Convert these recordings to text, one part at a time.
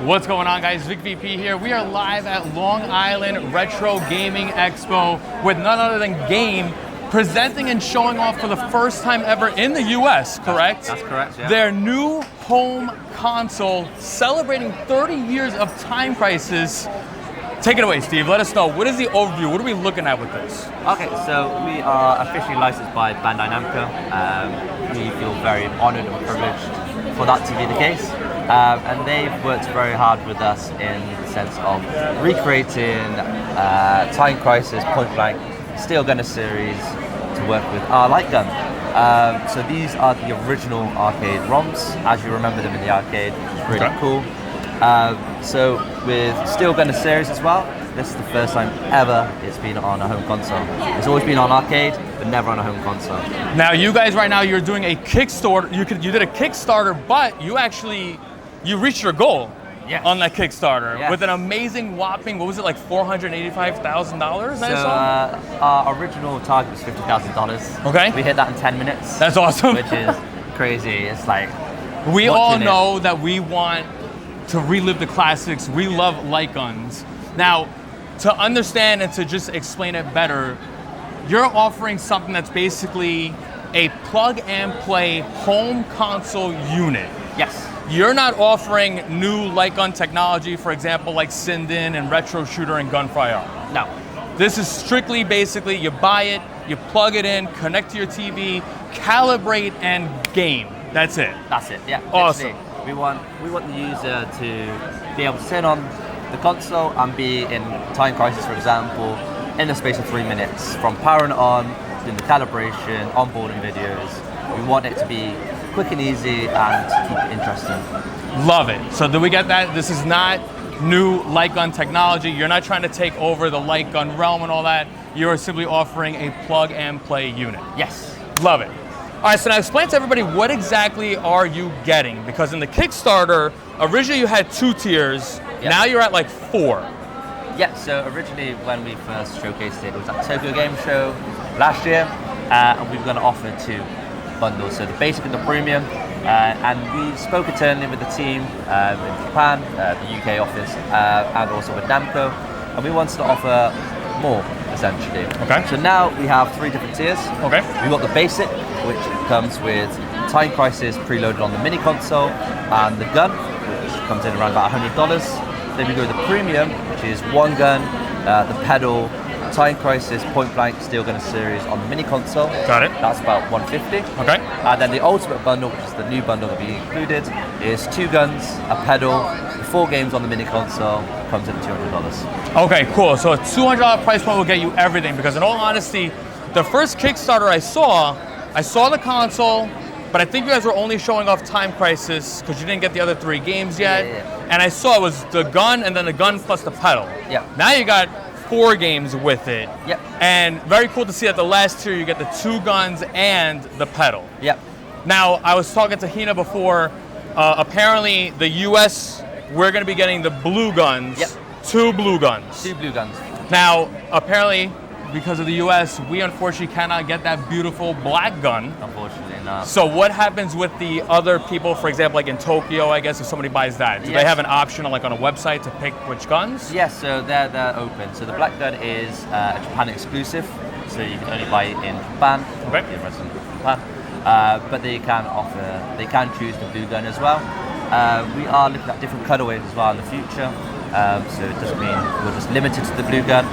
What's going on, guys? Vic VP here. We are live at Long Island Retro Gaming Expo with none other than Gaime, presenting and showing off for the first time ever in the US, correct? That's correct, yeah. Their new home console, celebrating 30 years of Time Crisis. Take it away, Steve. Let us know. What is the overview? What are we looking at with this? Okay, so we are officially licensed by Bandai Namco. We feel very honored and privileged for that to be the case. And they've worked very hard with us in the sense of recreating Time Crisis, Point Blank, Steel Gunner series to work with our light gun. So these are the original arcade ROMs, as you remember them in the arcade, which is really cool. So with Steel Gunner series as well, this is the first time ever it's been on a home console. It's always been on arcade, but never on a home console. Now you guys right now, you're doing a Kickstarter. You did a Kickstarter, but you reached your goal on that Kickstarter with an amazing whopping, what was it, like $485,000? So our original target was $50,000. Okay. We hit that in 10 minutes. That's awesome. Which is crazy. It's like, we all know that we want to relive the classics. We love light guns. Now, to understand and to just explain it better, you're offering something that's basically a plug and play home console unit. Yes. You're not offering new light gun technology, for example, like Sinden and Retro Shooter and Gunfire are. No. This is strictly basically you buy it, you plug it in, connect to your TV, calibrate, and game. That's it. That's it, yeah. Awesome. We want the user to be able to turn on the console and be in Time Crisis, for example, in the space of 3 minutes. From powering it on, doing the calibration, onboarding videos. We want it to be quick and easy and keep it interesting. Love it. So do we get that? This is not new light gun technology. You're not trying to take over the light gun realm and all that. You're simply offering a plug and play unit. Yes. Love it. All right, so now explain to everybody, what exactly are you getting? Because in the Kickstarter, originally you had 2 tiers. Yep. Now you're at like 4. Yeah, so originally when we first showcased it was at Tokyo Game Show last year, and we were going to offer 2 bundles, so the basic and the premium. And we spoke internally with the team in Japan, the UK office, and also with Namco, and we wanted to offer more, essentially. Okay. So now we have 3 different tiers. Okay. We've got the basic, which comes with Time Crisis preloaded on the mini console, and the gun, which comes in around about $100. Then we go with the premium, which is 1 gun, the pedal, Time Crisis, Point Blank, Steel Gunner series on the mini console. Got it. That's about $150. Okay. And then the ultimate bundle, which is the new bundle that we included, is 2 guns, a pedal, 4 games on the mini console, comes in at $200. Okay, cool. So a $200 price point will get you everything, because in all honesty, the first Kickstarter I saw the console, but I think you guys were only showing off Time Crisis because you didn't get the other 3 games yet. Yeah. And I saw it was the gun and then the gun plus the pedal. Yeah. Now you got 4 games with it. Yep. And very cool to see that the last tier you get the 2 guns and the pedal. Yep. Now, I was talking to Hina before. Apparently, the US, we're going to be getting the blue guns. Yep. 2 blue guns. 2 blue guns. Now, apparently, because of the US, we unfortunately cannot get that beautiful black gun. Unfortunately, no. So what happens with the other people, for example, like in Tokyo, I guess, if somebody buys that? Do they have an option like on a website to pick which guns? Yes, so they're open. So the black gun is a Japan exclusive, so you can only buy it in Japan. Okay. If you're a resident of Japan. But they can choose the blue gun as well. We are looking at different colorways as well in the future. So it doesn't mean we're just limited to the blue gun.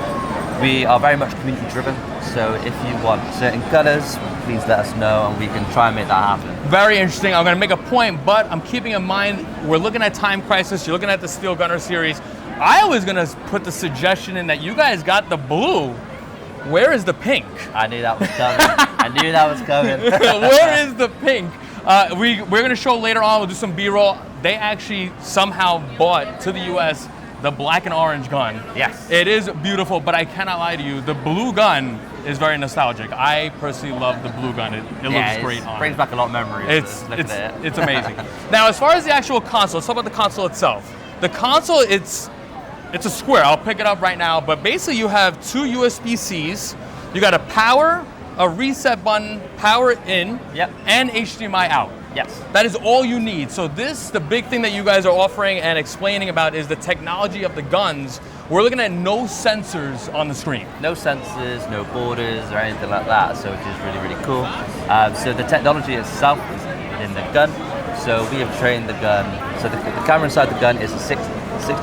We are very much community driven, so if you want certain colors, please let us know and we can try and make that happen. Very interesting. I'm going to make a point, but I'm keeping in mind, we're looking at Time Crisis, you're looking at the Steel Gunner series. I was going to put the suggestion in that you guys got the blue. Where is the pink? I knew that was coming. I knew that was coming. Where is the pink? We're going to show later on, we'll do some B-roll. They actually somehow bought to the US the black and orange gun. Yes. It is beautiful, but I cannot lie to you, the blue gun is very nostalgic. I personally love the blue gun. It looks great on it. Brings back a lot of memories. It's amazing. Now, as far as the actual console, let's talk about the console itself. The console, it's a square. I'll pick it up right now, but basically you have 2 USB-Cs. You got a power, a reset button, power in, and HDMI out. Yes. That is all you need. So the big thing that you guys are offering and explaining about is the technology of the guns. We're looking at no sensors on the screen. No sensors, no borders or anything like that, so which is really, really cool. So the technology itself is in the gun. So we have trained the gun. So the camera inside the gun is a 60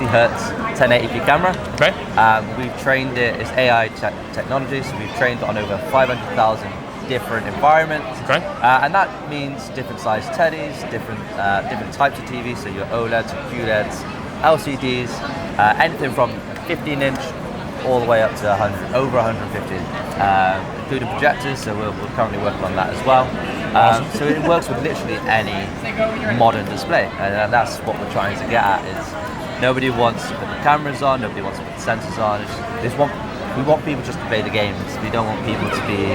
hertz 1080p camera. Okay. We've trained it, it's AI technology, so we've trained it on over 500,000 different environments. Okay. And that means different size teddies, different types of TVs, so your OLEDs, QLEDs, LCDs, anything from 15-inch all the way up to over 150, including projectors, so we're currently working on that as well. So it works with literally any modern display, and that's what we're trying to get at, is nobody wants to put the cameras on, nobody wants to put the sensors on. We want people just to play the games. We don't want people to be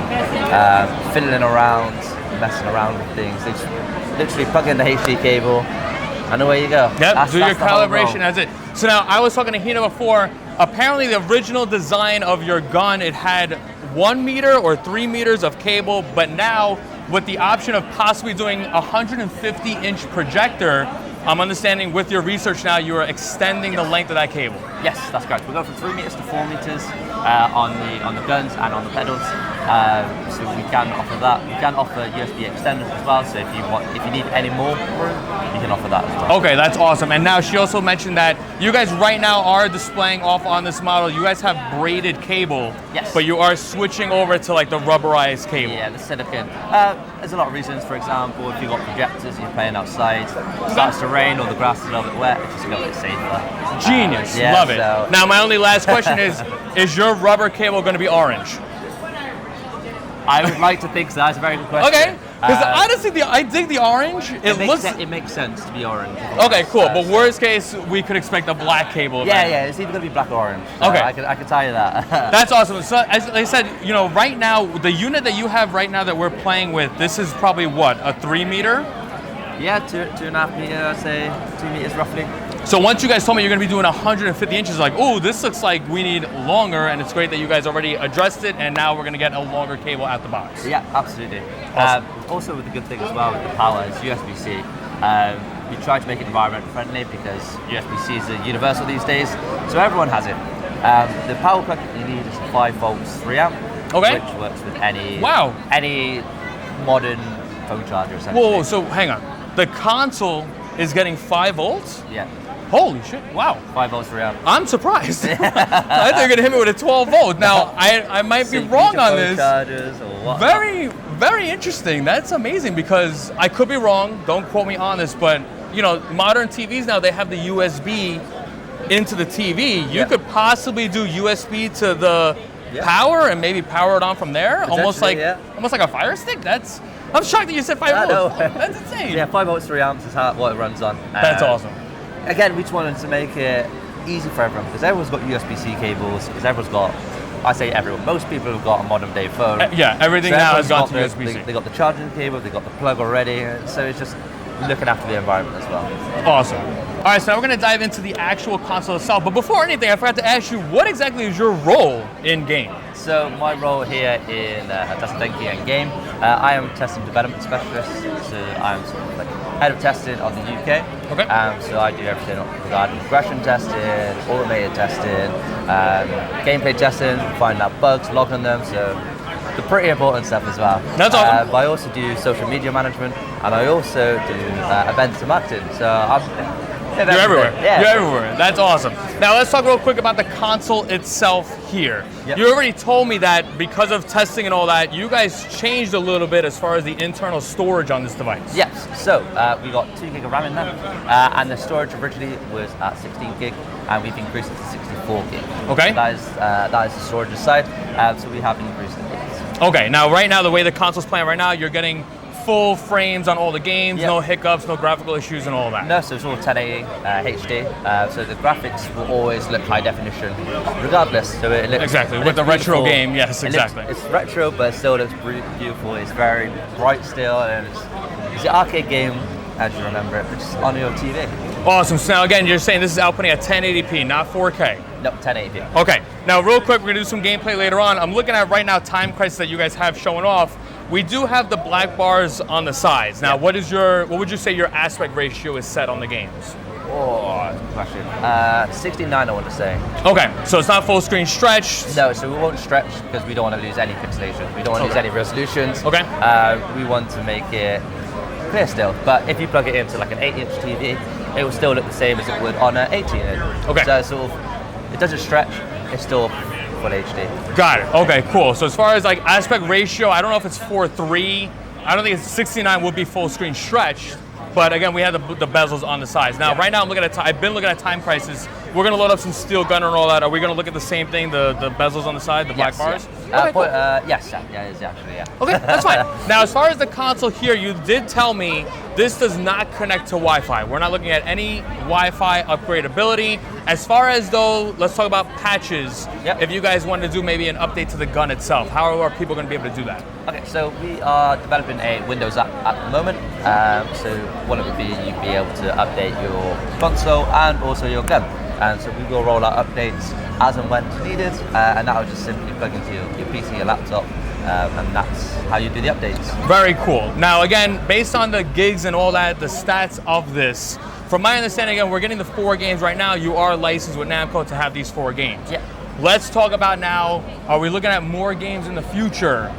fiddling around, messing around with things. They just literally plug in the HD cable, and away you go. Yep, do your calibration, that's it. So now, I was talking to Hina before, apparently the original design of your gun, it had 1 meter or 3 meters of cable, but now with the option of possibly doing a 150-inch projector, I'm understanding with your research now, you are extending the length of that cable. Yes, that's correct. We go from 3 meters to 4 meters on the guns and on the pedals. So we can offer that. We can offer USB extenders as well. So if you need any more room, you can offer that as well. Okay, that's awesome. And now she also mentioned that you guys right now are displaying off on this model. You guys have braided cable. Yes. But you are switching over to like the rubberized cable. Yeah, the silicone. There's a lot of reasons. For example, if you've got projectors, you're playing outside, starts to rain or the grass is a little bit wet, it's just a little bit safer. Genius, Yeah, love it. so- Now my only last question is your rubber cable going to be orange? I would like to think so. That's a very good question. Okay, because honestly, I dig the orange. It makes sense to be orange. Okay, cool. But worst case, we could expect a black cable. Yeah, it's either going to be black or orange. So Okay. I can tell you that. That's awesome. So as I said, right now, the unit that you have right now that we're playing with, this is probably what, a 3 meter? Yeah, 2.5 meters, I'd say 2 meters roughly. So once you guys told me you're going to be doing 150 inches, like, oh, this looks like we need longer, and it's great that you guys already addressed it, and now we're going to get a longer cable out the box. Yeah, absolutely. Awesome. Also, with the good thing as well with the power is USB-C. We try to make it environment friendly because USB-C is universal these days, so everyone has it. The power plug you need is 5 volts, 3 amp, Okay. which works with any modern phone charger essentially. Whoa, so hang on. The console is getting 5 volts? Yeah. Holy shit, wow. 5 volts, 3 amp. I'm surprised. I thought you were going to hit me with a 12 volt. Now, I might be wrong on this. Chargers or what? Very, very interesting. That's amazing because I could be wrong. Don't quote me on this, but modern TVs now, they have the USB into the TV. You could possibly do USB to the power and maybe power it on from there. Almost like a Fire Stick. I'm shocked that you said 5 volts. That's insane. Yeah, 5 volts, 3 amps is what it runs on. That's awesome. Again, we just wanted to make it easy for everyone because everyone's got USB-C cables, because everyone's got, I say everyone, most people have got a modern day phone. Yeah, everything so now has gone to USB-C. They got the charging cable, they got the plug already, so it's just looking after the environment as well. Awesome. All right, so now we're going to dive into the actual console itself. But before anything, I forgot to ask you, what exactly is your role in Gaime? So my role here in Denki and Gaime, I am testing development specialist. So I'm sort of like head of testing on the UK. Okay. So I do everything regarding regression testing, automated testing, gameplay testing, finding out bugs, logging them. So the pretty important stuff as well. That's awesome. But I also do social media management, and I also do events and marketing. So you're everywhere. Yeah. You're everywhere. That's awesome. Now let's talk real quick about the console itself here. Yep. You already told me that because of testing and all that, you guys changed a little bit as far as the internal storage on this device. Yes. So we got 2 gig of RAM in there, and the storage originally was at 16 gig, and we've increased it to 64 gig. Okay. So that is the storage side. So we have increased it. Okay. Now, right now, the way the console's playing right now, you're getting full frames on all the games, Yep. no hiccups, no graphical issues, and all that. No, so it's all 1080 HD. So the graphics will always look high definition, regardless. So it looks Exactly, it with looks the retro beautiful. game, yes, exactly. It's retro, but it still looks beautiful. It's very bright still, and it's an arcade game as you remember it, but just on your TV. Awesome. So now again, you're saying this is outputting at 1080p, not 4K. No, 1080p. Okay. Now, real quick, we're gonna do some gameplay later on. I'm looking at right now time crisis that you guys have showing off. we do have the black bars on the sides. Now, what would you say your aspect ratio is set on the games? Oh, good question. 69, I want to say. Okay, so it's not full screen stretch. No, so we won't stretch because we don't want to lose any pixelation. We don't want to lose any resolutions. Okay. We want to make it clear still. But if you plug it into like an 8-inch TV, it will still look the same as it would on an 18-inch. Okay. So sort of, it doesn't stretch. It's still full HD. Got it. Okay, cool. So as far as like aspect ratio, I don't know if it's 4:3. I don't think it's 69 would be full screen stretched. But again, we have the bezels on the sides. Now, right now, I've been looking at time prices. We're gonna load up some steel gunner and all that. Are we gonna look at the same thing, the bezels on the side, the black bars? Yeah. Okay, cool. Yes, it is actually, yeah. Okay, that's fine. Now, as far as the console here, you did tell me this does not connect to Wi-Fi. We're not looking at any Wi-Fi upgradability. As far as though, let's talk about patches. Yep. If you guys want to do maybe an update to the gun itself, how are people gonna be able to do that? Okay, so we are developing a Windows app at the moment. So one of it be you'd be able to update your console and also your gun. And so we will roll out updates as and when needed, and that will just simply plug into your PC, your laptop, and that's how you do the updates. Very cool. Now again, based on the gigs and all that, the stats of this, from my understanding, again, we're getting the 4 games right now. You are licensed with Namco to have these 4 games. Yeah. Let's talk about now, are we looking at more games in the future?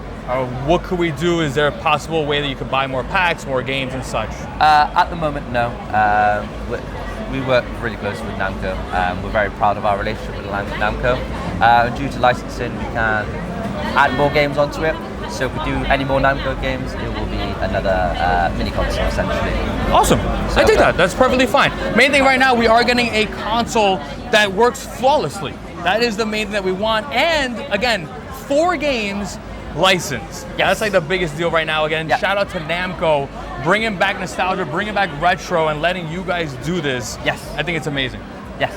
What could we do? Is there a possible way that you could buy more packs, more games and such? At the moment, no. We work really closely with Namco. We're very proud of our relationship with Namco. Due to licensing, we can add more games onto it. So if we do any more Namco games, it will be another mini console essentially. Awesome. So, I think that's perfectly fine. Main thing right now, we are getting a console that works flawlessly. That is the main thing that we want. And again, 4 games licensed. Yeah, that's like the biggest deal right now. Again, shout out to Namco, bringing back nostalgia, bringing back retro, and letting you guys do this. Yes. I think it's amazing. Yes.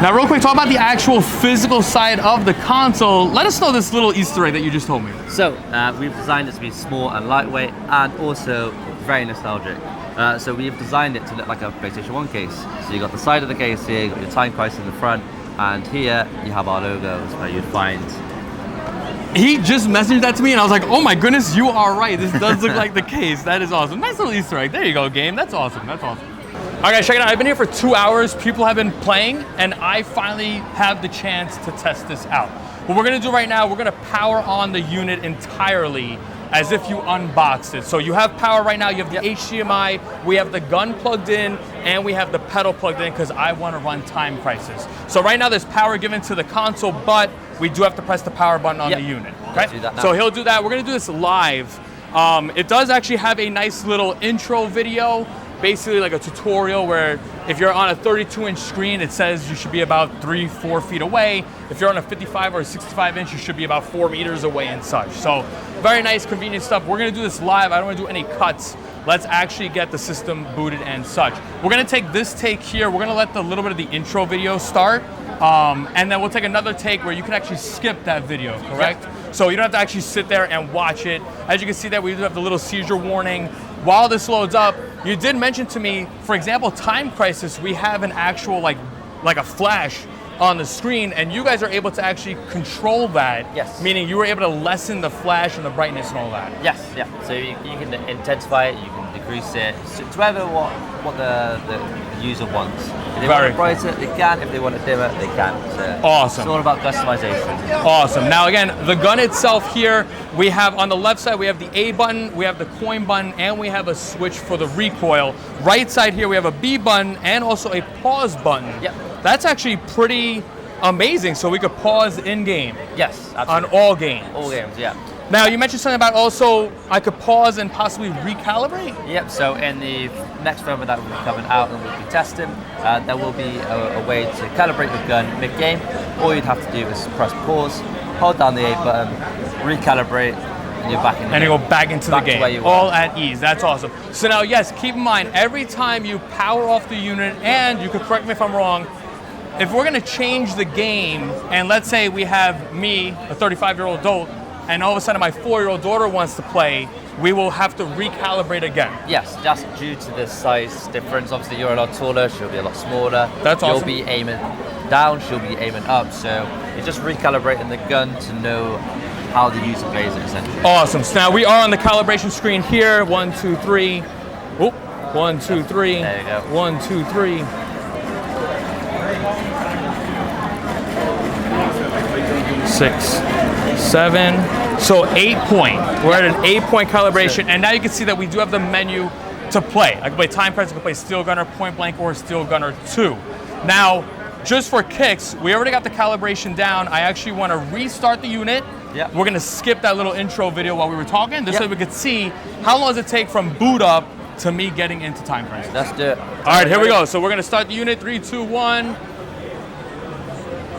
Now, real quick, talk about the actual physical side of the console. Let us know this little Easter egg that you just told me. So, we've designed it to be small and lightweight, and also very nostalgic. So we've designed it to look like a PlayStation 1 case. So you got the side of the case here, you got your time price in the front, and here you have our logos where you'd find. He just messaged that to me and I was like, oh my goodness, you are right. This does look like the case. That is awesome. Nice little Easter egg. There you go, game. That's awesome. That's awesome. All right, guys, check it out. I've been here for 2 hours. People have been playing and I finally have the chance to test this out. What we're gonna do right now, we're gonna power on the unit entirely as if you unboxed it. So you have power right now, you have the HDMI, we have the gun plugged in, and we have the pedal plugged in because I want to run time crisis. So right now there's power given to the console, but we do have to press the power button on the unit. Okay? Do that now. So he'll do that. We're gonna do this live. It does actually have a nice little intro video, basically like a tutorial where if you're on a 32-inch screen, it says you should be about 3-4 feet away. If you're on a 55 or a 65-inch, you should be about 4 meters away and such. So very nice, convenient stuff. We're gonna do this live. I don't wanna do any cuts. Let's actually get the system booted and such. We're gonna take this take here. We're gonna let the little bit of the intro video start. And then we'll take another take where you can actually skip that video, correct? Yep. So you don't have to actually sit there and watch it. As you can see that we do have the little seizure warning. While this loads up, you did mention to me, for example, Time Crisis, we have an actual like a flash on the screen, and you guys are able to actually control that. Yes. Meaning you were able to lessen the flash and the brightness and all that. Yes, yeah. So you can intensify it, you can decrease it, to whatever what the user wants. If they want it brighter, they can. If they want it dimmer, they can. So awesome. It's all about customization. Awesome. Now again, the gun itself here, we have on the left side, we have the A button, we have the coin button, and we have a switch for the recoil. Right side here, we have a B button and also a pause button. Yep. That's actually pretty amazing. So we could pause in-game. Yes, absolutely. On all games. All games, yeah. Now, you mentioned something about also I could pause and possibly recalibrate? Yep, so in the next firmware that will be coming out and we'll be testing, there will be a way to calibrate the gun mid-game. All you'd have to do is press pause, hold down the A button, recalibrate, and you're back in the game. And you go back into the game, all at ease. That's awesome. So now, yes, keep in mind, every time you power off the unit, and you could correct me if I'm wrong, if we're gonna change the game, and let's say we have me, a 35-year-old adult, and all of a sudden my 4-year-old daughter wants to play, we will have to recalibrate again. Yes, just due to the size difference. Obviously, you're a lot taller, she'll be a lot smaller. That's awesome. You'll be aiming down, she'll be aiming up. So you're just recalibrating the gun to know how the user plays it essentially. Awesome. So now we are on the calibration screen here. 1, 2, 3. Oop. 1, 2, 3. There you go. 1, 2, 3. 6, 7. So 8-point. We're at an 8-point calibration, and now you can see that we do have the menu to play. I can play Time Crisis, I can play Steel Gunner, Point Blank, or Steel Gunner 2. Now, just for kicks, we already got the calibration down. I actually want to restart the unit. Yep. We're gonna skip that little intro video while we were talking, just so we could see how long does it take from boot up to me getting into Time Crisis. Let's do it. All right, here we go. So we're gonna start the unit, 3, 2, 1.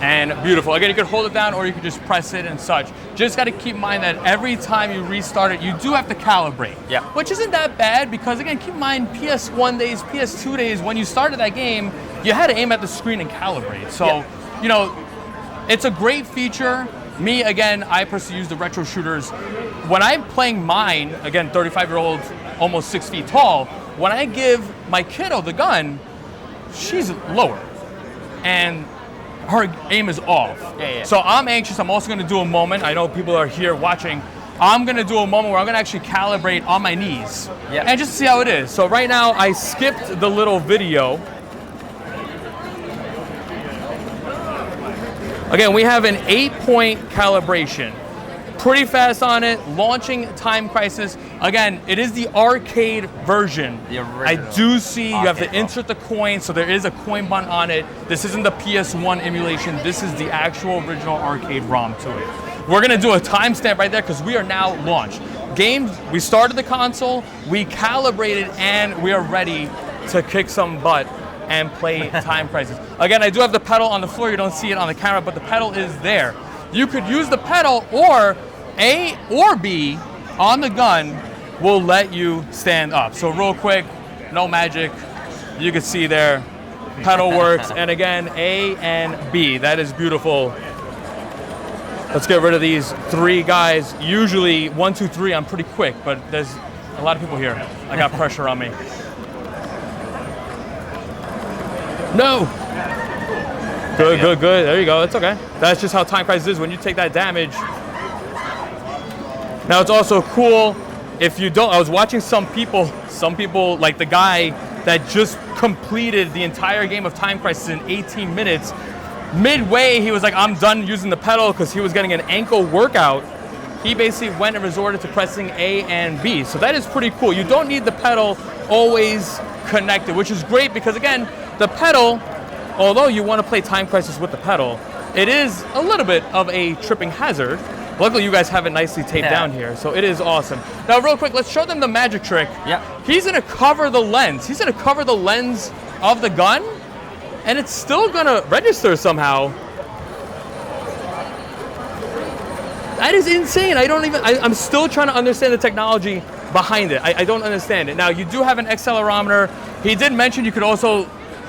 And beautiful. Again, you could hold it down or you could just press it and such. Just gotta keep in mind that every time you restart it, you do have to calibrate. Yeah. Which isn't that bad because again, keep in mind PS1 days, PS2 days, when you started that game, you had to aim at the screen and calibrate. So, you know, it's a great feature. Me, again, I personally use the retro shooters. When I'm playing mine, again, 35-year-old, almost 6 feet tall, when I give my kiddo the gun, she's lower. And her aim is off. Yeah. So I'm anxious. I'm also going to do a moment. I know people are here watching. I'm going to do a moment where I'm going to actually calibrate on my knees. And just see how it is. So right now, I skipped the little video. Again, we have an 8-point calibration. Pretty fast on it, launching Time Crisis. Again, it is the arcade version. The original. I do see you have to ROM. insert the coin, so there is a coin button on it. This isn't the PS1 emulation. This is the actual original arcade ROM to it. We're gonna do a timestamp right there because we are now launched. Games, we started the console, we calibrated, and we are ready to kick some butt and play Time Crisis. Again, I do have the pedal on the floor. You don't see it on the camera, but the pedal is there. You could use the pedal, or A or B on the gun will let you stand up. So real quick, no magic. You can see there, pedal works. And again, A and B, that is beautiful. Let's get rid of these 3 guys. Usually 1, 2, 3, I'm pretty quick, but there's a lot of people here. I got pressure on me. No. Good. There you go. It's okay. That's just how Time Crisis is when you take that damage. Now it's also cool if you don't. I was watching some people like the guy that just completed the entire game of Time Crisis in 18 minutes. Midway, he was like, I'm done using the pedal because he was getting an ankle workout. He basically went and resorted to pressing A and B. So that is pretty cool. You don't need the pedal always connected, which is great because again, the pedal, although you want to play Time Crisis with the pedal, it is a little bit of a tripping hazard. Luckily, you guys have it nicely taped down here, so it is awesome. Now, real quick, let's show them the magic trick. He's going to cover the lens. He's going to cover the lens of the gun, and it's still going to register somehow. That is insane. I'm still trying to understand the technology behind it. I don't understand it. Now, you do have an accelerometer. He did mention you could also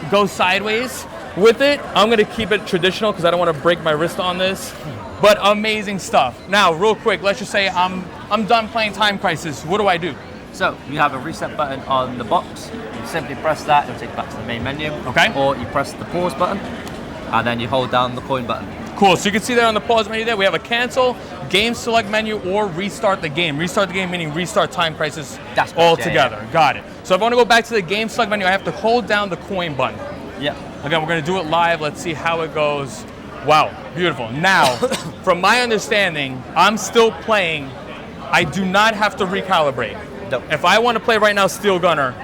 go sideways with it. I'm gonna keep it traditional because I don't want to break my wrist on this, but amazing stuff. Now, real quick, let's just say I'm done playing Time Crisis. What do I do? So you have a reset button on the box. You simply press that, it'll take you back to the main menu. Okay. Or you press the pause button, and then you hold down the coin button. Cool, so you can see there on the pause menu there, we have a cancel, game select menu, or restart the game. Restart the game meaning restart Time Crisis altogether. Got it. So if I want to go back to the game select menu, I have to hold down the coin button. Again, we're going to do it live. Let's see how it goes. Wow, beautiful. Now, from my understanding, I'm still playing. I do not have to recalibrate. Nope. If I want to play right now Steel Gunner,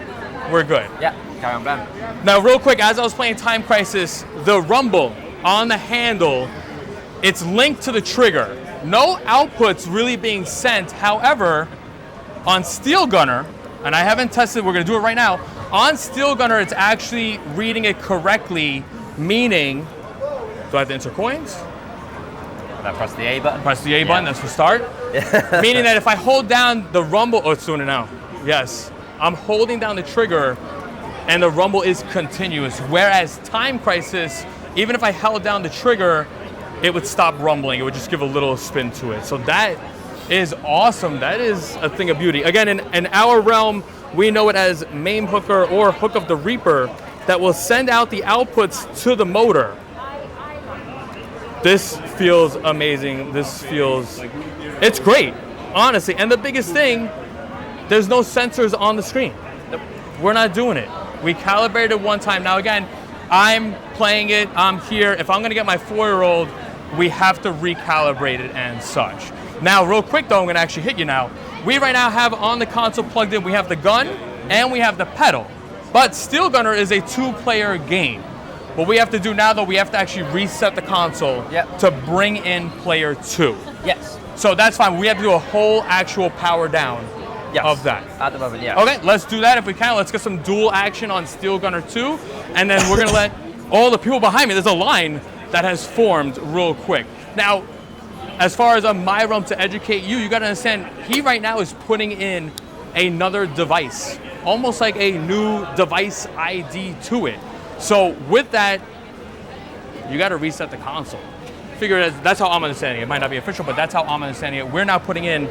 we're good. Carry on, Ben. Now, real quick, as I was playing Time Crisis, the rumble on the handle, it's linked to the trigger. No outputs really being sent. However, on Steel Gunner, and I haven't tested, we're going to do it right now. On Steel Gunner, it's actually reading it correctly, meaning, do I have to insert coins? I press the A button. Press the A button, that's for start. Meaning that if I hold down the rumble, oh, it's doing it now. Yes, I'm holding down the trigger and the rumble is continuous. Whereas Time Crisis, even if I held down the trigger, it would stop rumbling. It would just give a little spin to it. So that is awesome. That is a thing of beauty. Again, in our realm, we know it as Main Hooker or Hook of the Reaper that will send out the outputs to the motor. This feels amazing. This feels It's great, honestly. And the biggest thing, there's no sensors on the screen. Nope. We're not doing it. We calibrated one time. Now again, I'm playing it, I'm here. If I'm gonna get my 4-year-old, we have to recalibrate it and such. Now, real quick though, I'm gonna actually hit you now. We right now have on the console plugged in, we have the gun and we have the pedal. But Steel Gunner is a 2-player game. What we have to do now though, we have to actually reset the console to bring in player 2. Yes. So that's fine. We have to do a whole actual power down of that. At the moment, yeah. Okay, let's do that if we can. Let's get some dual action on Steel Gunner 2. And then we're gonna let all the people behind me, there's a line that has formed real quick. Now, as far as my realm to educate you, you gotta understand, he right now is putting in another device, almost like a new device ID to it. So with that, you gotta reset the console. Figure that's how I'm understanding it. It might not be official, but that's how I'm understanding it. We're now putting in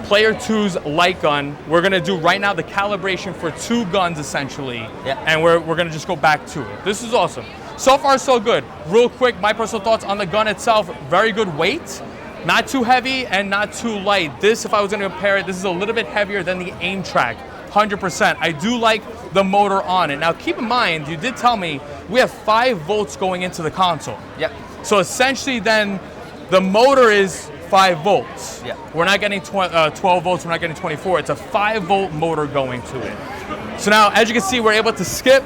player 2's light gun. We're gonna do right now the calibration for 2 guns essentially, and we're gonna just go back to it. This is awesome. So far, so good. Real quick, my personal thoughts on the gun itself, very good weight, not too heavy and not too light. This, if I was gonna compare it, this is a little bit heavier than the aim track, 100%. I do like the motor on it. Now keep in mind, you did tell me we have 5 volts going into the console. Yep. So essentially then, the motor is 5 volts. Yeah. We're not getting 12 volts, we're not getting 24. It's a 5-volt motor going to it. So now, as you can see, we're able to skip.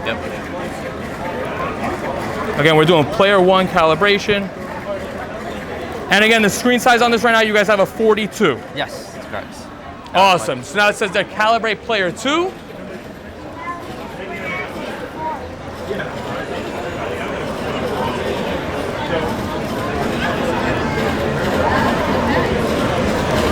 There we go. Again, we're doing player 1 calibration. And again, the screen size on this right now, you guys have a 42. Yes, that's correct. Awesome. So now it says that calibrate player 2.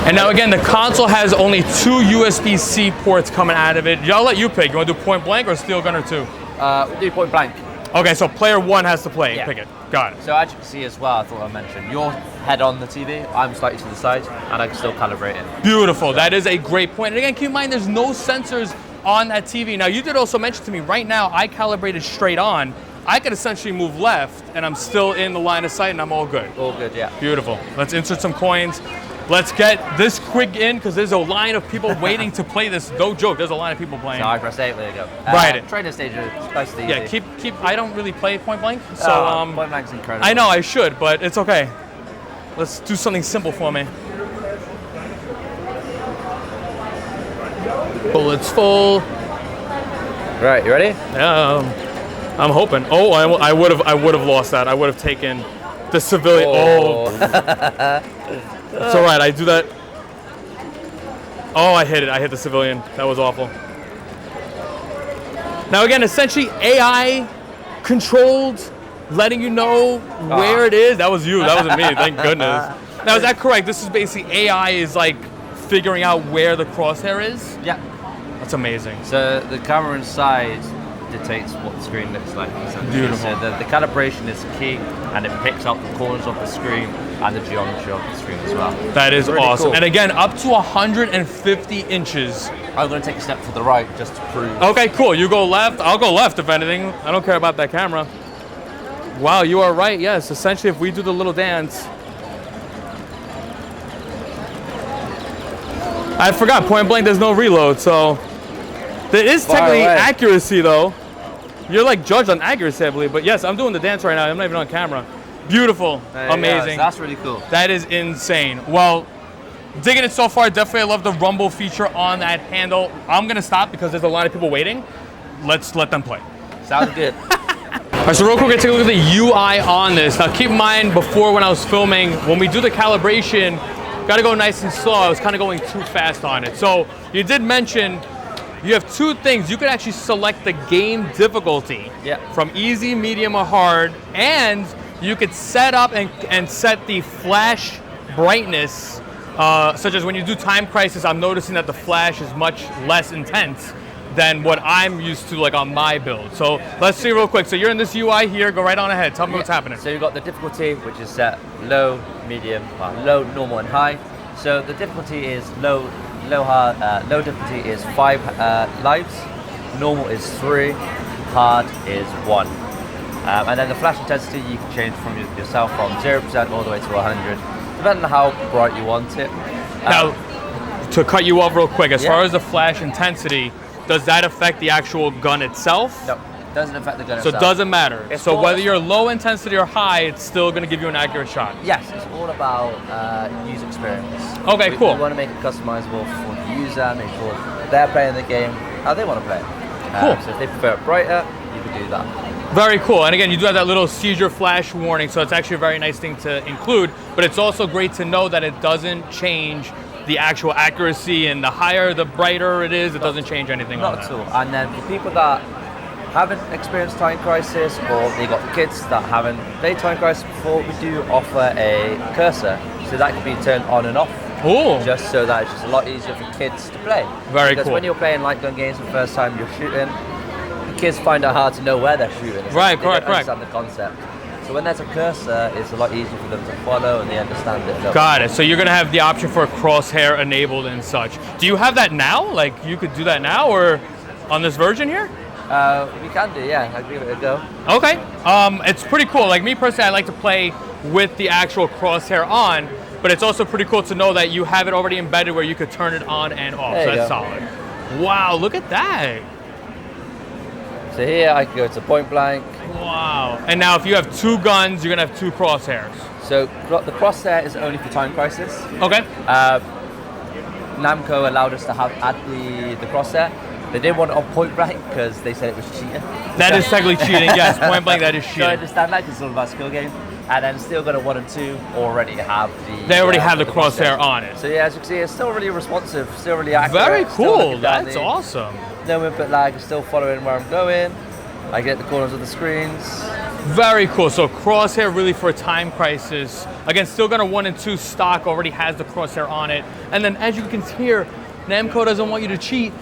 And now again, the console has only 2 USB-C ports coming out of it. I'll let you pick. You want to do point blank or Steel Gunner 2? We'll do point blank. Okay, so player 1 has to play. Yeah. Pick it. Got it. So as you can see as well, I thought I mentioned, your head on the TV, I'm slightly to the side, and I can still calibrate it. Beautiful. That is a great point. And again, keep in mind, there's no sensors on that TV. Now, you did also mention to me, right now, I calibrated straight on. I could essentially move left, and I'm still in the line of sight, and I'm all good. All good, yeah. Beautiful. Let's insert some coins. Let's get this quick in, because there's a line of people waiting to play this. No joke, there's a line of people playing. So I press 8, there you go. Right. Training stage is nice and easy. Yeah, keep. I don't really play point blank, so point blank's incredible. I know I should, but it's okay. Let's do something simple for me. Bullets full. Right, you ready? I'm hoping. Oh, I would have lost that. I would have taken the civilian. Oh. It's all right. I do that. Oh, I hit it. I hit the civilian. That was awful. Now again, essentially AI controlled, letting you know where it is. That was you. That wasn't me. Thank goodness. Now is that correct? This is basically AI is like figuring out where the crosshair is. Yeah. That's amazing. So the camera inside dictates what the screen looks like. Beautiful. So the calibration is key, and it picks up the corners of the screen and the geometry of the screen as well. That is really awesome. Cool. And again, up to 150 inches. I'm going to take a step to the right just to prove. Okay, cool. You go left. I'll go left if anything. I don't care about that camera. Wow, you are right. Yes, essentially, if we do the little dance. I forgot, point blank, there's no reload, so. There is technically accuracy, though. You're like judged on accuracy, I believe. But yes, I'm doing the dance right now. I'm not even on camera. Beautiful. Amazing. So that's really cool. That is insane. Well, digging it so far. Definitely, I love the rumble feature on that handle. I'm going to stop because there's a lot of people waiting. Let's let them play. Sounds good. All right, so real quick, let's take a look at the UI on this. Now, keep in mind, before when I was filming, when we do the calibration, got to go nice and slow. I was kind of going too fast on it. So you did mention you have 2 things. You could actually select the game difficulty from easy, medium, or hard, and you could set up and set the flash brightness, such as when you do Time Crisis, I'm noticing that the flash is much less intense than what I'm used to like on my build. So let's see real quick. So you're in this UI here, go right on ahead. Tell me what's happening. So you've got the difficulty, which is set low, medium, low, normal, and high. So the difficulty is low difficulty is 5 lives, normal is 3, hard is 1. And then the flash intensity you can change from yourself from 0% all the way to 100, depending on how bright you want it. Now, to cut you off real quick, as Yeah. far as the flash intensity, does that affect the actual gun itself? No, it doesn't affect the gun So it itself. doesn't matter. It's So all- whether you're low intensity or high, it's still going to give you an accurate shot. Yes, it's all about user experience. Okay, cool. We want to make it customizable for the user, make sure they're playing the game how they want to play it. Cool. So if they prefer it brighter, you can do that. Very cool. And again, you do have that little seizure flash warning, so it's actually a very nice thing to include. But it's also great to know that it doesn't change the actual accuracy, and the higher, the brighter it is, it doesn't change anything on Not that. at all. And then for people that haven't experienced Time Crisis, or they got kids that haven't played Time Crisis before, we do offer a cursor, so that can be turned on and off. Cool. Just so that it's just a lot easier for kids to play. Very because cool. when you're playing light gun games for the first time you're shooting, the kids find it hard to know where they're shooting. Right, They correct, don't correct. understand the concept. So when there's a cursor, it's a lot easier for them to follow and they understand it. a little Got bit it. So you're going to have the option for crosshair enabled and such. Do you have that now? Like you could do that now, or on this version here? more. We can do, yeah. I'll give it a go. Okay. It's pretty cool. Like me personally, I like to play with the actual crosshair on, but it's also pretty cool to know that you have it already embedded where you could turn it on and off. There So you that's go. solid. Wow, look at that. So here I can go to point blank. Wow. And now if you have two guns, you're going to have two crosshairs. So the crosshair is only for Time Crisis. Okay. Namco allowed us to add the crosshair. They didn't want it on point blank because they said it was cheating. That is technically cheating. Yes, point blank, that is So I cheating. understand that because it's all about skill game. And then still got a 1 and 2 already have the. They already have the crosshair on it. So yeah, as you can see, it's still really responsive, still really accurate. Very still cool. looking down That's the- awesome. No input lag, it's still following where I'm going. I get the corners of the screens. Very cool. So crosshair really for Time Crisis. Again, still got a 1 and 2 stock, already has the crosshair on it. And then as you can hear, Namco doesn't want you to cheat.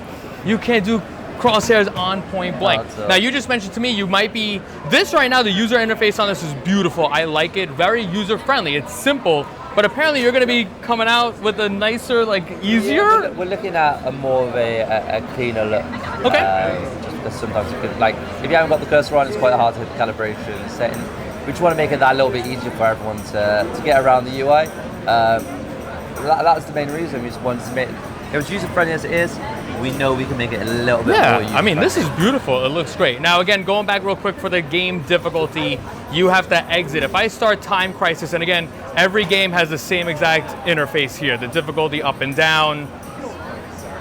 You can't do crosshairs on point blank. so- Now you just mentioned to me you might be, this right now, the user interface on this is beautiful. I like it, very user friendly. It's simple, but apparently you're gonna be coming out with a nicer, like easier? Yeah, we're looking at a more of a cleaner look. Okay. Just because sometimes you could, like, if you haven't got the cursor on, it's quite hard to hit the calibration setting. We just want to make it that a little bit easier for everyone to get around the UI. That's the main reason. We just wanted to make it was user friendly as it is. We know we can make it a little bit more Yeah, user I mean, this friendly. is beautiful. It looks great. Now, again, going back real quick for the game difficulty, you have to exit. If I start Time Crisis, and again, every game has the same exact interface here, the difficulty up and down,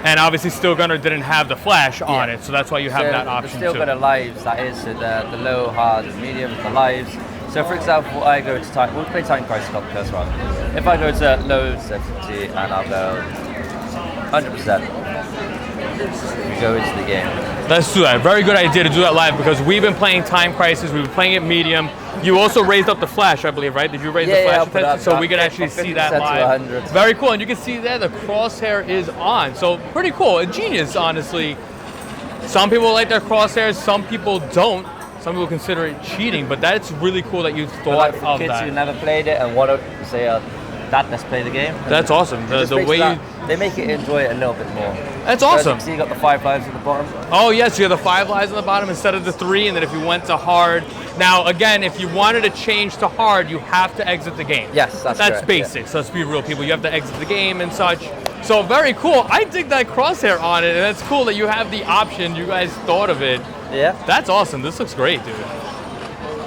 and obviously Still Gunner didn't have the flash on it, so that's why you have So that option Still too. got a lives, that is, so the low, hard, medium, the lives. So for example, I go to Time, we'll play Time Crisis, got the cursor on. If I go to low sensitivity and I'll go 100%, we go into the game. Let's do that. Very good idea to do that live because we've been playing Time Crisis, we've been playing it medium. You also raised up the flash, I believe, right? Did you raise the flash I'll put it up, so we could from actually see 50% that to live? 100. Very cool, and you can see there the crosshair is on. So pretty cool, a genius, honestly. Some people like their crosshairs, some people don't. Some people consider it cheating, but that's really cool that you But thought like for of kids who that. never played it and want to say, Dad, let's play the game. That's awesome. Just The makes way that- you, they make it enjoy it a little bit more. that's So as you awesome. can see, you got the 5 lives at the bottom. Oh yes, you have the 5 lives on the bottom instead of the 3, and then if you went to hard. Now again, if you wanted to change to hard, you have to exit the game. Yes, that's correct, basic. So let's be real, people. You have to exit the game and such. So very cool. I dig that crosshair on it, and it's cool that you have the option. You guys thought of it. Yeah. That's awesome. This looks great, dude.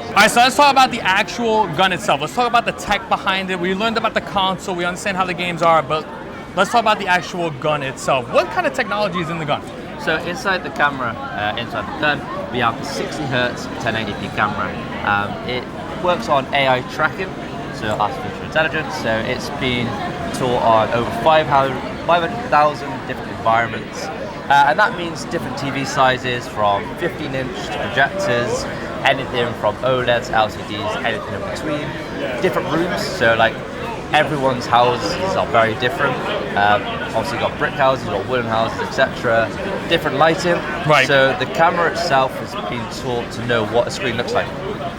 All right, so let's talk about the actual gun itself. Let's talk about the tech behind it. We learned about the console. We understand how the games are, but let's talk about the actual gun itself. What kind of technology is in the gun? So inside the camera, inside the gun, we have the 60 Hz 1080p camera. It works on AI tracking, so artificial intelligence. So it's been taught on over 500,000 different environments. And that means different TV sizes from 15-inch to projectors, anything from OLEDs, LCDs, anything in between. Different rooms, so like everyone's houses are very different. Obviously, you've got brick houses, you've got wooden houses, etc. Different lighting. Right. So the camera itself has been taught to know what a screen looks like.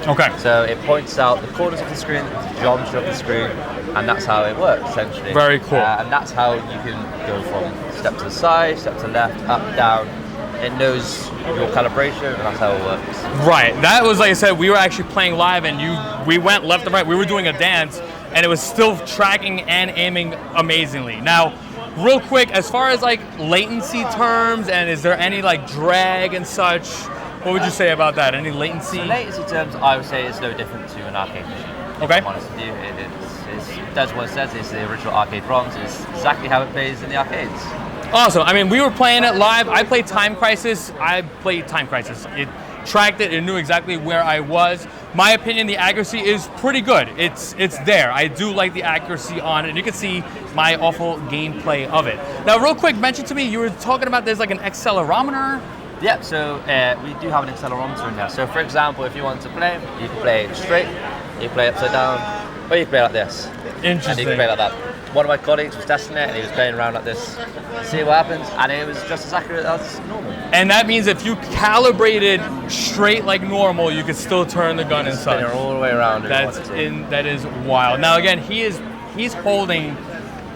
Okay. So it points out the corners of the screen, the geometry of the screen, and that's how it works essentially. Very cool. And that's how you can go from step to the side, step to the left, up, down, it knows your calibration, and that's how it works. Right. That was, like I said, we were actually playing live, and we went left and right. We were doing a dance, and it was still tracking and aiming amazingly. Now, real quick, as far as like latency terms, and is there any like drag and such? What would you say about that? Any latency? So latency terms, I would say it's no different to an arcade machine. Okay. If I'm honest with you, it does what it says. It's the original arcade ROMs. It's exactly how it plays in the arcades. Awesome. I mean, we were playing it live. I played Time Crisis. It tracked it. It knew exactly where I was. My opinion, the accuracy is pretty good. It's there. I do like the accuracy on it. And you can see my awful gameplay of it. Now, real quick, mention to me, you were talking about there's like an accelerometer. Yeah, so we do have an accelerometer in there. So for example, if you want to play, you can play it straight, you can play it upside down, or you can play like this. Interesting. And you can play like that. One of my colleagues was testing it, and he was playing around like this, see what happens, and it was just as accurate as normal. And that means if you calibrated straight like normal, you could still turn the gun inside. Spin it all the way around. That is wild. Now again, he's holding,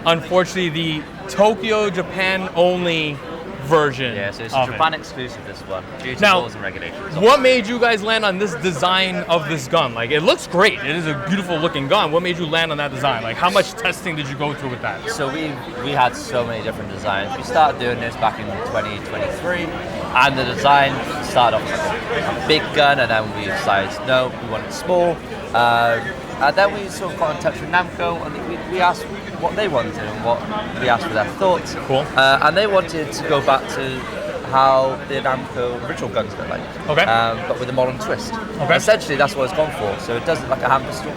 unfortunately, the Tokyo, Japan only version. Yeah, so it's a Japan exclusive, this one, due to laws and regulations. What made you guys land on this design of this gun? Like, it looks great. It is a beautiful looking gun. What made you land on that design? Like, how much testing did you go through with that? So we had so many different designs. We started doing this back in 2023, and the design started off as a big gun, and then we decided, no, we want it small. And then we sort of got in touch with Namco, and we asked what they wanted and what we asked for their thoughts. Cool. And they wanted to go back to how the Namco original guns look like. Okay. But with a modern twist. Okay. Essentially, that's what it's gone for. So it does look like a hand pistol,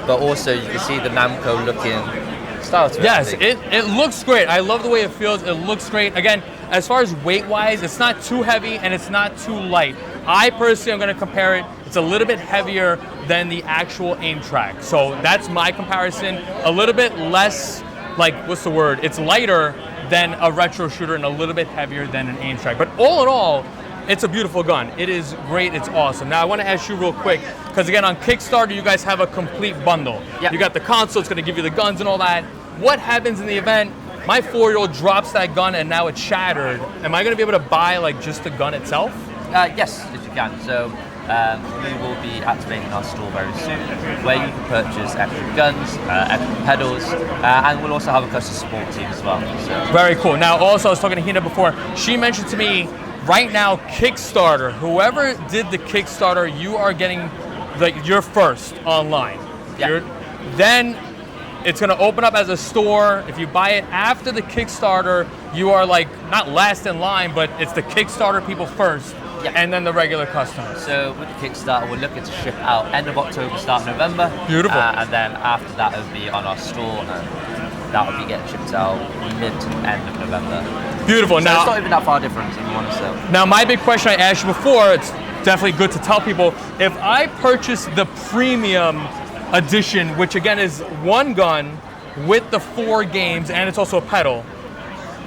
but also you can see the Namco looking style to it. Yes, it looks great. I love the way it feels. It looks great. Again, as far as weight-wise, it's not too heavy and it's not too light. I personally am going to compare it. It's a little bit heavier than the actual aim track. So that's my comparison. A little bit less, like, what's the word? It's lighter than a retro shooter and a little bit heavier than an aim track. But all in all, it's a beautiful gun. It is great. It's awesome. Now, I want to ask you real quick, because again, on Kickstarter, you guys have a complete bundle. Yeah. You got the console. It's going to give you the guns and all that. What happens in the event? My 4-year-old drops that gun and now it's shattered. Am I going to be able to buy like just the gun itself? Yes, if you can. So we will be activating our store very soon, where you can purchase extra guns, extra pedals, and we'll also have a customer support team as well. So. Very cool. Now, also, I was talking to Hina before. She mentioned to me, right now, Kickstarter, whoever did the Kickstarter, you are getting your first online. Yeah. Then it's going to open up as a store. If you buy it after the Kickstarter, you are like not last in line, but it's the Kickstarter people first, and then the regular customers. So with the Kickstarter, we're looking to ship out end of October, start of November. Beautiful. And then after that, it'll be on our store, and that will be getting shipped out mid to end of November. Beautiful. So now, it's not even that far difference if you want to sell. Now, my big question I asked you before, it's definitely good to tell people, if I purchase the premium edition, which again is one gun with the 4 games and it's also a pedal,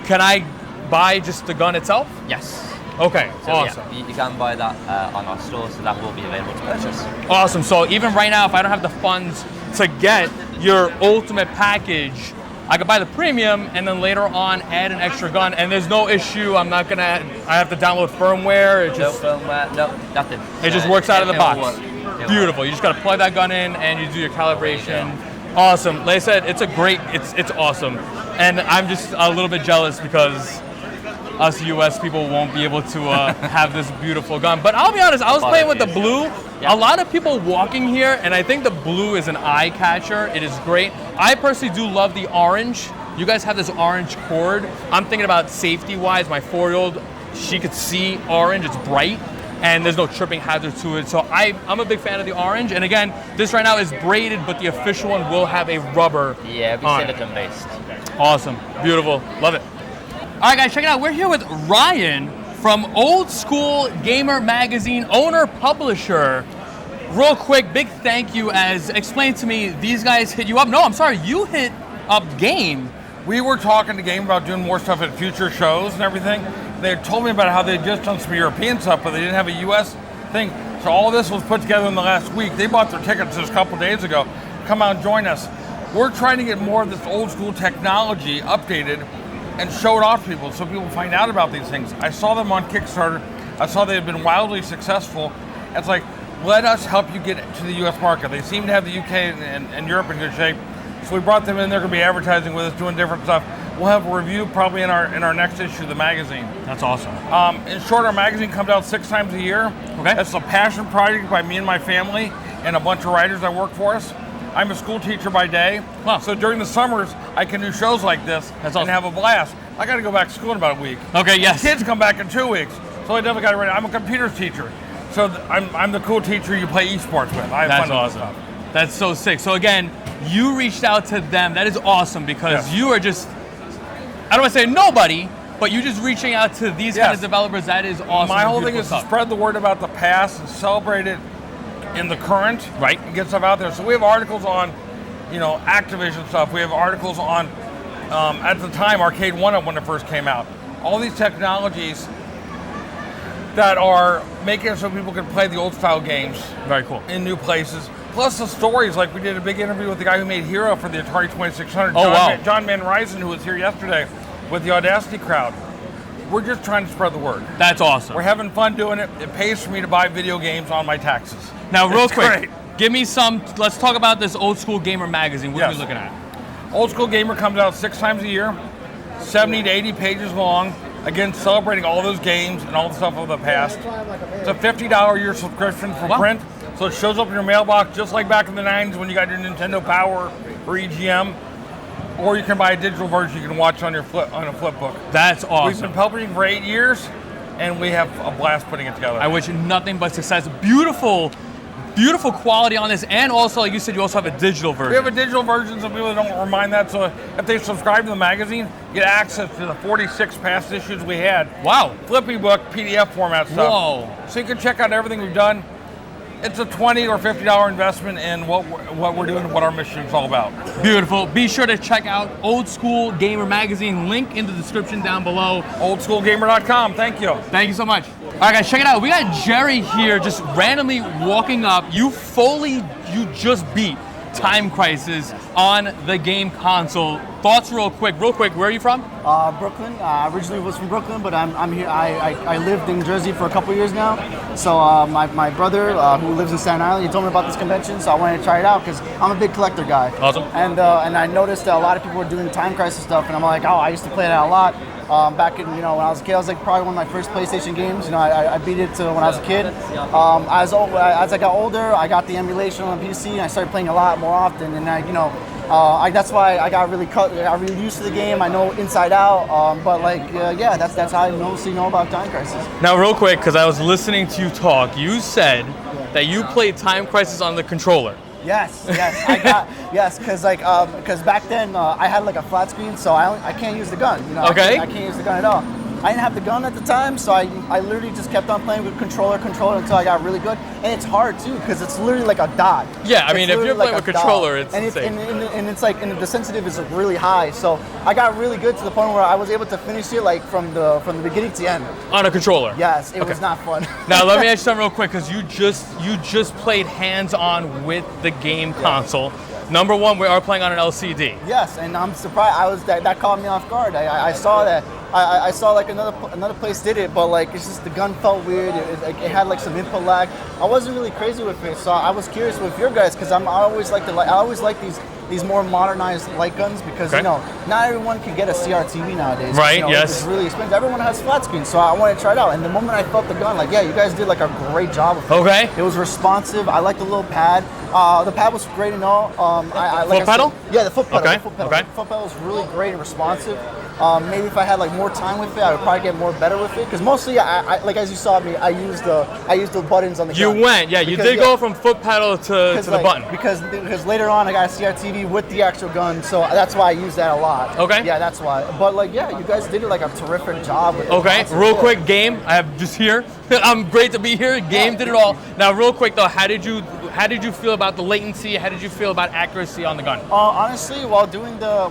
can I buy just the gun itself? Yes. Okay, So awesome. yeah, you can buy that on our store, so that will be available to purchase. Awesome. So even right now, if I don't have the funds to get your ultimate package, I could buy the premium and then later on add an extra gun, and there's no issue. I have to download firmware. No firmware, no, nothing. It just works out of the box. It'll Beautiful. work. You just got to plug that gun in and you do your calibration. Awesome. Like I said, it's awesome. And I'm just a little bit jealous because us US people won't be able to have this beautiful gun. But I'll be honest, I was playing with the blue. Yeah. A lot of people walking here, and I think the blue is an eye catcher. It is great. I personally do love the orange. You guys have this orange cord. I'm thinking about safety-wise. My 4-year-old, she could see orange. It's bright, and there's no tripping hazard to it. So I'm a big fan of the orange. And again, this right now is braided, but the official one will have a rubber. Yeah, it'll be silicone-based. Awesome. Beautiful. Love it. All right, guys, check it out. We're here with Ryan from Old School Gamer Magazine, owner, publisher. Real quick, big thank you. As explained to me, these guys hit you up. No, I'm sorry, you hit up Gaime. We were talking to Gaime about doing more stuff at future shows and everything. They told me about how they'd just done some European stuff, but they didn't have a US thing. So all this was put together in the last week. They bought their tickets just a couple days ago. Come out and join us. We're trying to get more of this old school technology updated and show it off to people so people find out about these things. I saw them on Kickstarter. I saw they had been wildly successful. It's like, let us help you get to the U.S. market. They seem to have the UK and Europe in good shape. So we brought them in. They're going to be advertising with us, doing different stuff. We'll have a review probably in our next issue of the magazine. That's awesome. In short, our magazine comes out 6 times a year. Okay. It's a passion project by me and my family and a bunch of writers that work for us. I'm a school teacher by day. Wow. So during the summers, I can do shows like this That's awesome. and have a blast. I got to go back to school in about a week. Okay, yes. Kids come back in 2 weeks. So I definitely got to write. I'm a computers teacher. So I'm the cool teacher you play esports with. I have That's fun with awesome. stuff. That's so sick. So again, you reached out to them. That is awesome because Yes. you are just, I don't want to say nobody, but you just reaching out to these kind of Yes. developers. That is awesome. My and whole thing beautiful is stuff. to spread the word about the past and celebrate it in the current. Right. And get stuff out there. So we have articles on, Activision stuff. We have articles on, at the time, Arcade 1-Up when it first came out. All these technologies that are making it so people can play the old style games Very cool. in new places. Plus the stories, like we did a big interview with the guy who made Hero for the Atari 2600, Oh, wow. John Van Ryzen, who was here yesterday with the Audacity crowd. We're just trying to spread the word. That's awesome. We're having fun doing it. It pays for me to buy video games on my taxes. Now, real It's quick, great. give me some. Let's talk about this Old School Gamer magazine. What are we Yes. looking at? Old School Gamer comes out 6 times a year, 70 to 80 pages long. Again, celebrating all those games and all the stuff of the past. It's a $50 a year subscription for Wow. print, so it shows up in your mailbox just like back in the 90s when you got your Nintendo Power or EGM. Or you can buy a digital version you can watch on your on a flip book. That's We've awesome. been publishing for 8 years, and we have a blast putting it together. I wish you nothing but success. Beautiful, beautiful quality on this, and also, like you said, you also have a digital version. We have a digital version, so people don't remind that. So if they subscribe to the magazine, get access to the 46 past issues we had. Wow. Flippy book, PDF format stuff. Whoa. So you can check out everything we've done. It's a $20 or $50 investment in what we're doing and what our mission is all about. Beautiful. Be sure to check out Old School Gamer magazine. Link in the description down below. Oldschoolgamer.com. Thank you. Thank you so much. All right, guys, check it out. We got Jerry here just randomly walking up. You just beat Time Crisis on the game console. Thoughts real quick, where are you from? Brooklyn. Originally was from Brooklyn, but I'm here. I lived in Jersey for a couple years now. So my brother, who lives in Staten Island, he told me about this convention, so I wanted to try it out because I'm a big collector guy. Awesome. And I noticed that a lot of people were doing Time Crisis stuff, and I'm like, oh, I used to play that a lot. Back in, when I was a kid, I was like probably one of my first PlayStation games. I beat it when I was a kid. As I got older, I got the emulation on the PC, and I started playing a lot more often. And that's why I got really used to the game. I know inside out. But that's how I mostly know about Time Crisis. Now, real quick, because I was listening to you talk, you said that you played Time Crisis on the controller. Yes, because back then I had like a flat screen, so I can't use the gun. Okay. I can't use the gun at all. I didn't have the gun at the time, so I literally just kept on playing with controller until I got really good. And it's hard too, because it's literally like a dot. Yeah, I mean, if you're playing like with a controller, dot. it's insane. And the sensitive is really high. So I got really good to the point where I was able to finish it like from the beginning to the end. On a controller? Yes, it Okay. was not fun. Now let me ask you something real quick, because you just played hands-on with the game console. Number one, we are playing on an LCD. Yes, and I'm surprised. That caught me off guard. I saw that. I saw like another place did it, but like it's just the gun felt weird. It had like some input lag. I wasn't really crazy with it, so I was curious with your guys because I always like these more modernized light guns because Okay. not everyone can get a CRTV nowadays. Right, yes. It's really expensive. Everyone has flat screen, so I wanted to try it out. And the moment I felt the gun, like you guys did like a great job of it. Okay. It was responsive. I liked the little pad. The pad was great and all. Foot pedal? Yeah, the foot pedal. Okay, The foot pedal. okay. The foot pedal was really great and responsive. Maybe if I had like more time with it, I would probably get more better with it. Because mostly, I like as you saw me, I used the buttons on the gun. You did go from foot pedal to the button. Because later on I got a CRTV with the actual gun, so that's why I use that a lot. Okay. Yeah, that's why. But you guys did like a terrific job with it. Okay, Awesome. real Yeah. quick, Game, I have just here. I'm great to be here. Game did it all. Now, real quick though, how did you feel about the latency? How did you feel about accuracy on the gun? Honestly, while doing the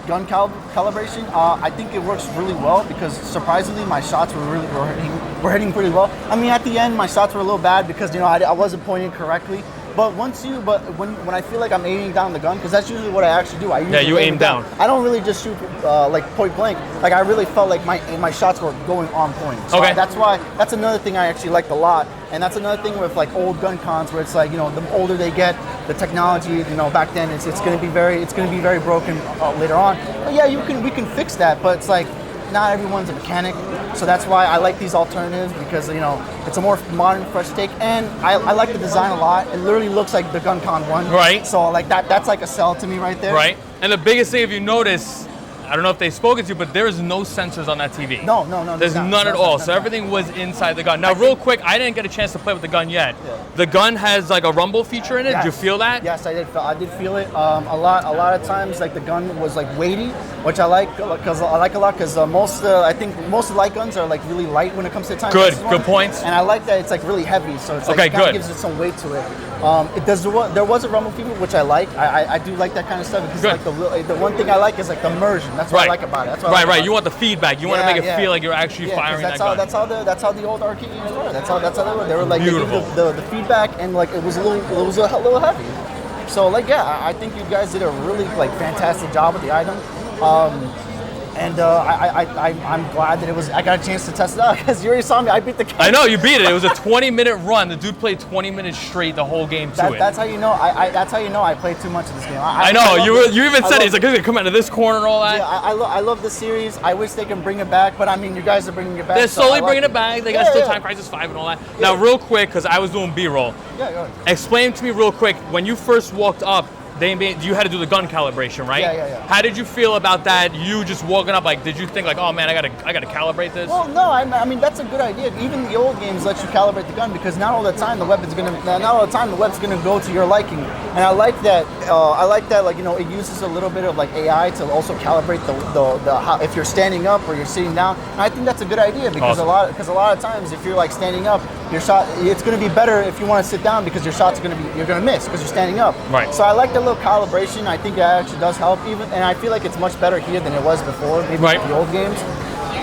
gun calibration, I think it works really well because surprisingly my shots were hitting pretty well. I mean, at the end my shots were a little bad because I wasn't pointing correctly. But when I feel like I'm aiming down the gun, because that's usually what I actually do. I usually you aim it down. I don't really just shoot like point blank. Like I really felt like my shots were going on point. So Okay. that's another thing I actually liked a lot. And that's another thing with like old gun cons where it's like, you know, the older they get, the technology, you know, back then it's going to be very broken later on. But yeah, we can fix that, but it's like not everyone's a mechanic. So that's why I like these alternatives, because, you know, it's a more modern, fresh take, and I like the design a lot. It literally looks like the Gun Con one. Right. So like that's like a sell to me right there. Right. And the biggest thing, if you notice, I don't know if they've spoken to you, but there is no sensors on that TV. No. There's none at all. So everything was inside the gun. Now, real quick, I didn't get a chance to play with the gun yet. Yeah. The gun has like a rumble feature in it. Yes. Did you feel that? Yes, I did feel it. A lot of times, like the gun was like weighty, which I like because I think most light guns are like really light when it comes to time. Good points. And I like that it's like really heavy, so it's like Okay, it kind good. of gives it some weight to it. There was a rumble feature, which I like. I do like that kind of stuff because like the one thing I like is like the immersion. That's what I like about it. That's what I like about You want the feedback. You want to make it feel like you're actually firing that gun. That's how the old arcade games were. That's how they were. They were like Beautiful. They gave the feedback, and like it was a little heavy. So like I think you guys did a really like fantastic job with the item. And I'm glad that I got a chance to test it out, because you already saw me. I beat the game. I know, you beat it. It was a 20-minute run. The dude played 20 minutes straight the whole game to it. That's how you know. That's how you know I played too much of this game. I know. You even said it. He's like, he's gonna come out of this corner and all that. Yeah, I love the series. I wish they can bring it back, but I mean, you guys are bringing it back. They're so slowly I like bringing it back. They got Yeah, still yeah. Time Crisis 5 and all that. Now, real quick, because I was doing B-roll. Yeah, go ahead. Explain to me real quick, when you first walked up, you had to do the gun calibration, right? Yeah. How did you feel about that? You just walking up, like, did you think like, oh man, I gotta calibrate this? Well, no, I mean that's a good idea. Even the old games let you calibrate the gun, because not all the time the web's gonna go to your liking. And I like that. Like, you know, it uses a little bit of like AI to also calibrate the how, if you're standing up or you're sitting down. And I think that's a good idea, because Awesome. a lot of times if you're like standing up, your shot, it's going to be better if you want to sit down, because your shot's you're going to miss because you're standing up. Right. So I like the little calibration. I think that actually does help, and I feel like it's much better here than it was before, maybe with the old games.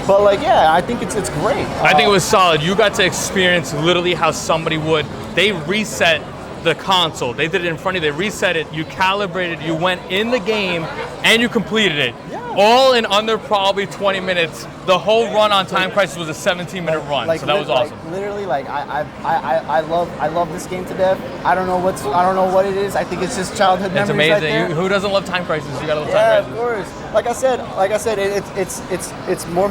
But like, yeah, I think it's great. I think it was solid. You got to experience literally how somebody would. They reset the console. They did it in front of you. They reset it. You calibrated. You went in the game and you completed it. Yeah. All in under probably 20 minutes. The whole run on Time Crisis was a 17-minute run. So that was awesome. Like, literally, like I love this game to death. I don't know what it is. I think it's just childhood It's memories. amazing. Right there. Who doesn't love Time Crisis? You gotta love Yeah, Time of Crisis. course. Like I said, it's more.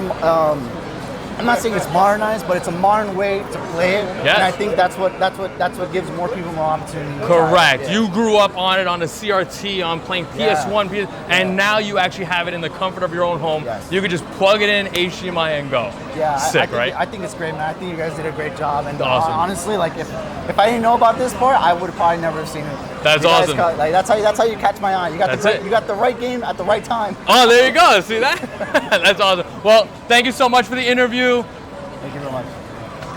I'm not saying it's modernized, but it's a modern way to play it. Yes. And I think that's what gives more people more opportunity. Correct. Yeah. You grew up on it on the CRT, on playing PS1, and now you actually have it in the comfort of your own home. Yes. You could just plug it in, HDMI, and go. Yeah, Sick, right? I think it's great, man. I think you guys did a great job. And Awesome. honestly, like if I didn't know about this part, I would have probably never have seen it. That's You guys awesome. Like that's how you catch my eye. You got That's it. you got the right game at the right time. Oh, there you go. See that? That's awesome. Well, thank you so much for the interview. Thank you very much.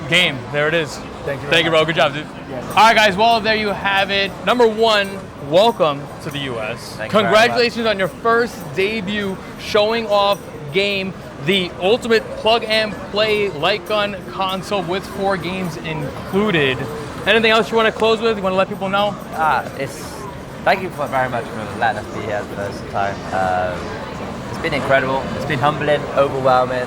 Game, there it is. Thank you. Thank you, bro. Good job, dude. Yeah. All right, guys. Well, there you have it. Number one, welcome to the U.S. Thank you very Congratulations on your first debut showing off Game, the ultimate plug-and-play light gun console with 4 games included. Anything else you want to close with? You want to let people know? Thank you very much for letting us be here for the first time. It's been incredible. It's been humbling, overwhelming,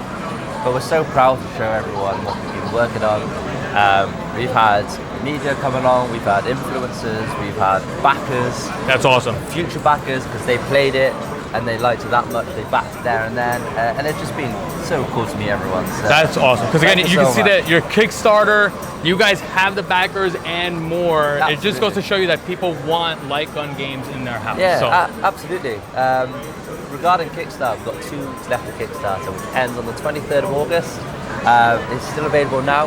but we're so proud to show everyone what we've been working on. We've had media come along, we've had influencers, we've had backers. That's awesome. Future backers, because they played it and they liked it that much, they backed it there and then, and it's just been so cool to meet everyone. So That's awesome. Because again, thank you you can so see much. that your Kickstarter, you guys have the backers and more. It just Absolutely. goes to show you that people want light gun games in their house. Yeah, So, absolutely. Regarding Kickstarter, we've got 2 weeks left of Kickstarter, which ends on the 23rd of August. It's still available now.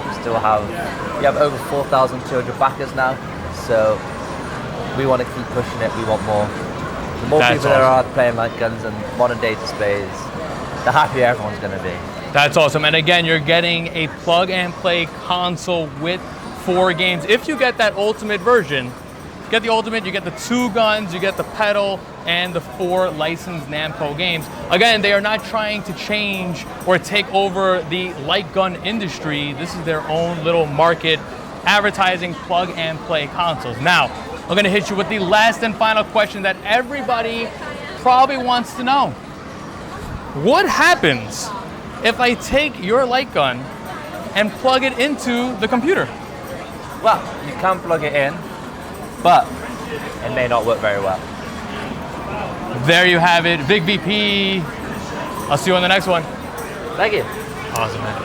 We have over 4,200 backers now, so we want to keep pushing it. We want more. The more That's people there awesome. are playing light guns and modern day displays, the happier everyone's going to be. That's awesome. And again, you're getting a plug and play console with 4 games. If you get that ultimate version, get the ultimate, you get the 2 guns, you get the pedal, and the 4 licensed Namco games. Again, they are not trying to change or take over the light gun industry. This is their own little market advertising plug and play consoles. Now, I'm gonna hit you with the last and final question that everybody probably wants to know. What happens if I take your light gun and plug it into the computer? Well, you can plug it in, but it may not work very well. There you have it, Big VP. I'll see you on the next one. Thank you. Awesome, man.